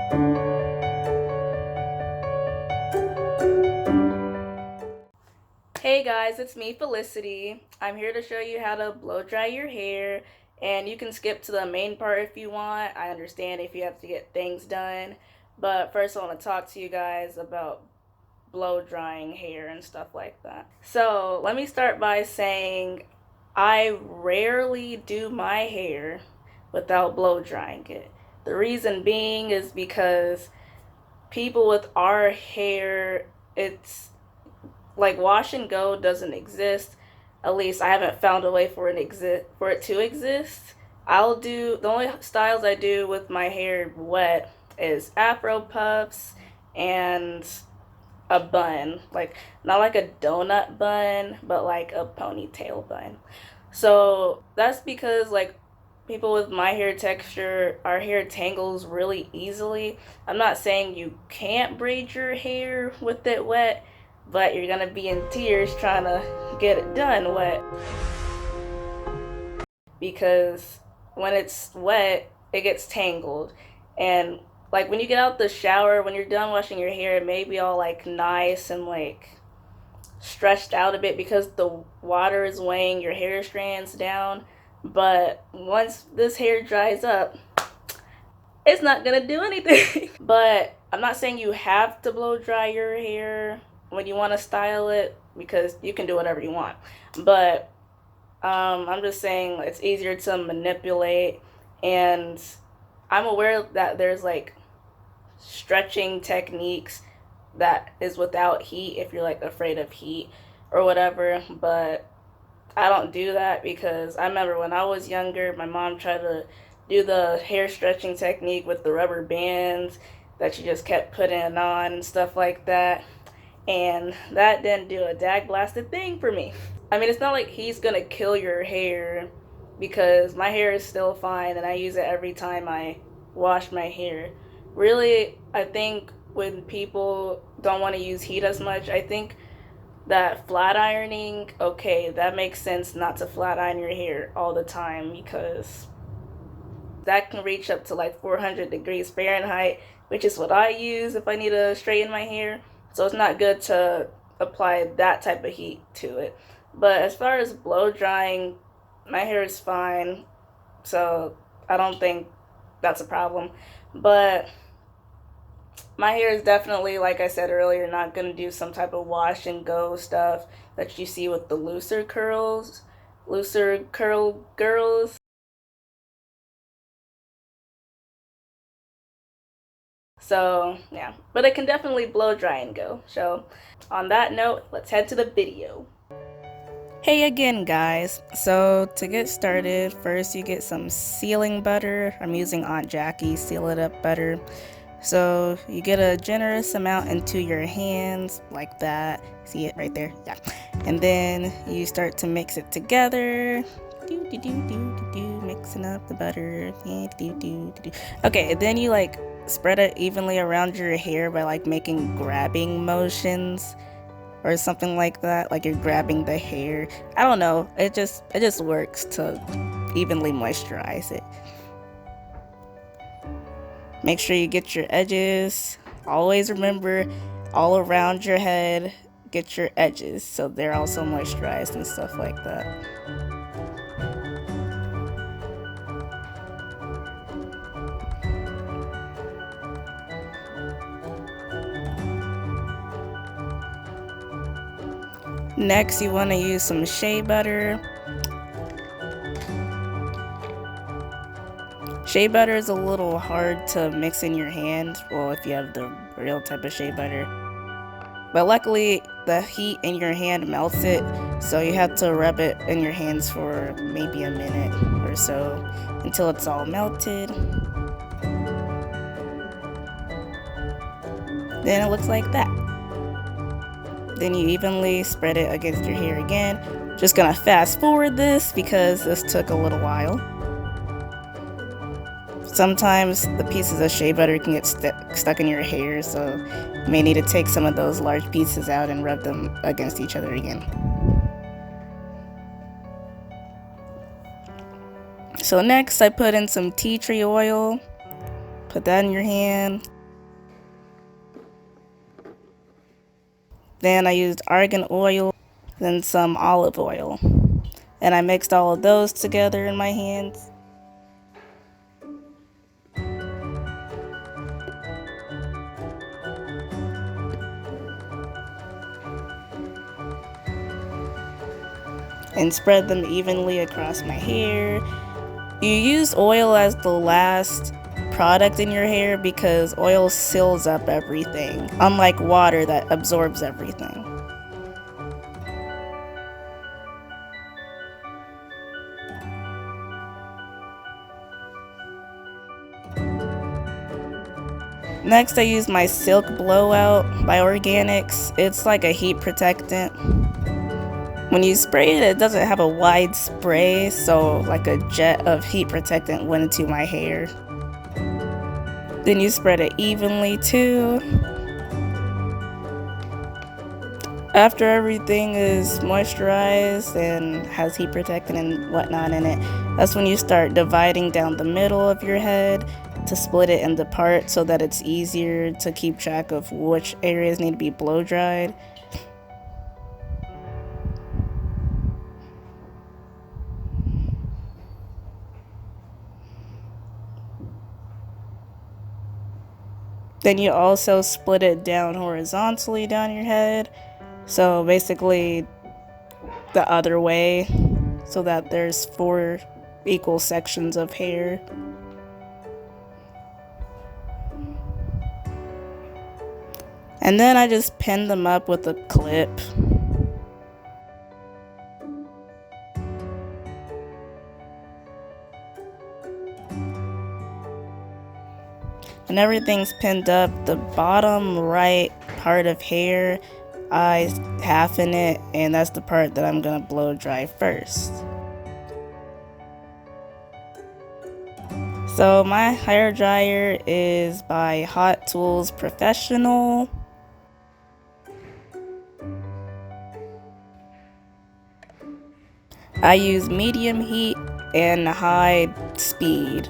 Hey guys, it's me, Felicity. I'm here to show you how to blow dry your hair, and you can skip to the main part if you want. I understand if you have to get things done, but first I want to talk to you guys about blow drying hair and stuff like that. So let me start by saying I rarely do my hair without blow drying it. The reason being is because people with our hair, it's like wash and go doesn't exist. At least I haven't found a way for it to exist. I'll do the only styles I do with my hair wet is afro puffs and a bun, like not like a donut bun, but like a ponytail bun. So that's because like people with my hair texture, our hair tangles really easily. I'm not saying you can't braid your hair with it wet, but you're gonna be in tears trying to get it done wet because when it's wet, it gets tangled. And like when you get out the shower, when you're done washing your hair, it may be all like nice and like stretched out a bit because the water is weighing your hair strands down. But once this hair dries up, it's not gonna do anything. But I'm not saying you have to blow dry your hair when you want to style it because you can do whatever you want. But I'm just saying it's easier to manipulate, and I'm aware that there's like stretching techniques that is without heat if you're like afraid of heat or whatever, but I don't do that because I remember when I was younger, my mom tried to do the hair stretching technique with the rubber bands that you just kept putting on and stuff like that. And that didn't do a dag blasted thing for me. I mean, it's not like he's gonna kill your hair because my hair is still fine and I use it every time I wash my hair. Really, I think when people don't want to use heat as much, I think that flat ironing, okay, that makes sense not to flat iron your hair all the time because that can reach up to like 400 degrees Fahrenheit, which is what I use if I need to straighten my hair. So it's not good to apply that type of heat to it. But as far as blow drying, my hair is fine. So I don't think that's a problem. But my hair is definitely, like I said earlier, not going to do some type of wash and go stuff that you see with the looser curl girls. So, yeah, but it can definitely blow dry and go. So, on that note, let's head to the video. Hey again, guys. So, to get started, first you get some sealing butter. I'm using Aunt Jackie's Seal It Up butter. So, you get a generous amount into your hands, like that. See it right there? Yeah. And then you start to mix it together. Mixing up the butter. Okay, then you like spread it evenly around your hair by like making grabbing motions or something like that, like you're grabbing the hair. I don't know, it just works to evenly moisturize it. Make sure you get your edges. Always remember, all around your head, get your edges so they're also moisturized and stuff like that. Next, you want to use some shea butter. Shea butter is a little hard to mix in your hand, well, if you have the real type of shea butter. But luckily, the heat in your hand melts it, so you have to rub it in your hands for maybe a minute or so until it's all melted. Then it looks like that. Then you evenly spread it against your hair again. Just gonna fast forward this because this took a little while. Sometimes the pieces of shea butter can get stuck in your hair, so you may need to take some of those large pieces out and rub them against each other again. So next I put in some tea tree oil. Put that in your hand. Then I used argan oil, then some olive oil. And I mixed all of those together in my hands. And spread them evenly across my hair. You use oil as the last product in your hair because oil seals up everything, unlike water that absorbs everything. Next, I use my Silk Blowout by Organics. It's like a heat protectant. When you spray it, it doesn't have a wide spray, so like a jet of heat protectant went into my hair. Then you spread it evenly too. After everything is moisturized and has heat protectant and whatnot in it, that's when you start dividing down the middle of your head to split it into parts so that it's easier to keep track of which areas need to be blow dried. Then you also split it down horizontally down your head. So basically the other way, so that there's 4 equal sections of hair. And then I just pin them up with a clip. And everything's pinned up. The bottom right part of hair, I halfen it, and that's the part that I'm gonna blow dry first. So my hair dryer is by Hot Tools Professional. I use medium heat and high speed,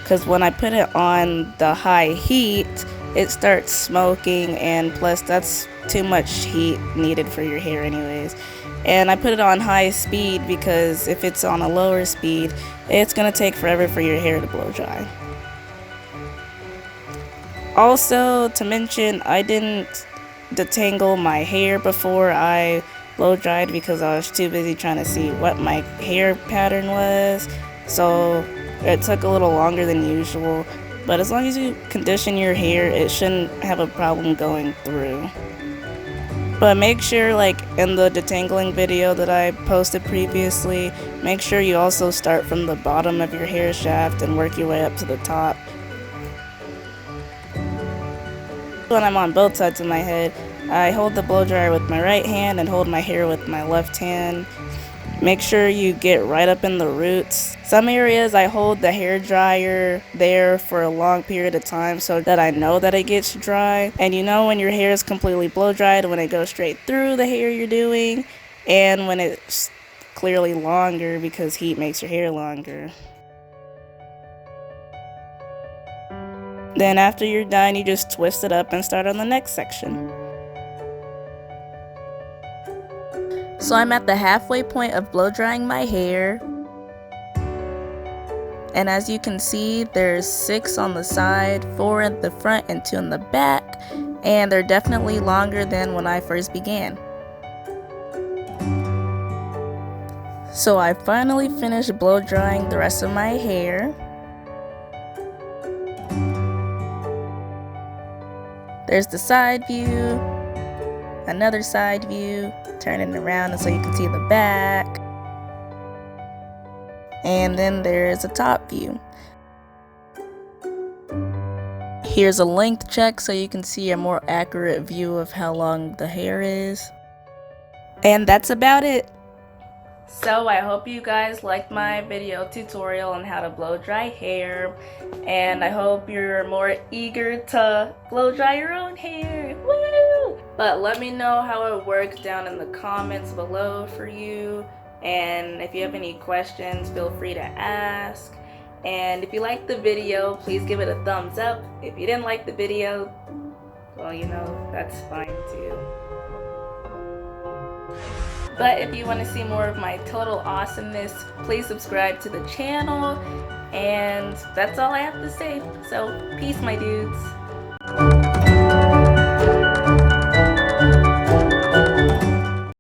because when I put it on the high heat, it starts smoking, and plus that's too much heat needed for your hair anyways. And I put it on high speed because if it's on a lower speed, it's gonna take forever for your hair to blow dry. Also, to mention, I didn't detangle my hair before I blow dried because I was too busy trying to see what my hair pattern was. So it took a little longer than usual, but as long as you condition your hair, it shouldn't have a problem going through. But make sure, like in the detangling video that I posted previously, make sure you also start from the bottom of your hair shaft and work your way up to the top. When I'm on both sides of my head, I hold the blow dryer with my right hand and hold my hair with my left hand. Make sure you get right up in the roots. Some areas I hold the hair dryer there for a long period of time so that I know that it gets dry. And you know when your hair is completely blow dried, when it goes straight through the hair you're doing, and when it's clearly longer because heat makes your hair longer. Then after you're done, you just twist it up and start on the next section. So I'm at the halfway point of blow drying my hair. And as you can see, there's 6 on the side, 4 in the front, and 2 in the back. And they're definitely longer than when I first began. So I finally finished blow drying the rest of my hair. There's the side view, another side view, turning around so you can see the back, and then there's a top view. Here's a length check so you can see a more accurate view of how long the hair is. And that's about it. So I hope you guys liked my video tutorial on how to blow dry hair, and I hope you're more eager to blow dry your own hair. Woo! But let me know how it worked down in the comments below for you, and if you have any questions, feel free to ask. And if you liked the video, please give it a thumbs up. If you didn't like the video, well, you know, that's fine too. But if you want to see more of my total awesomeness, please subscribe to the channel. And that's all I have to say. So, peace, my dudes.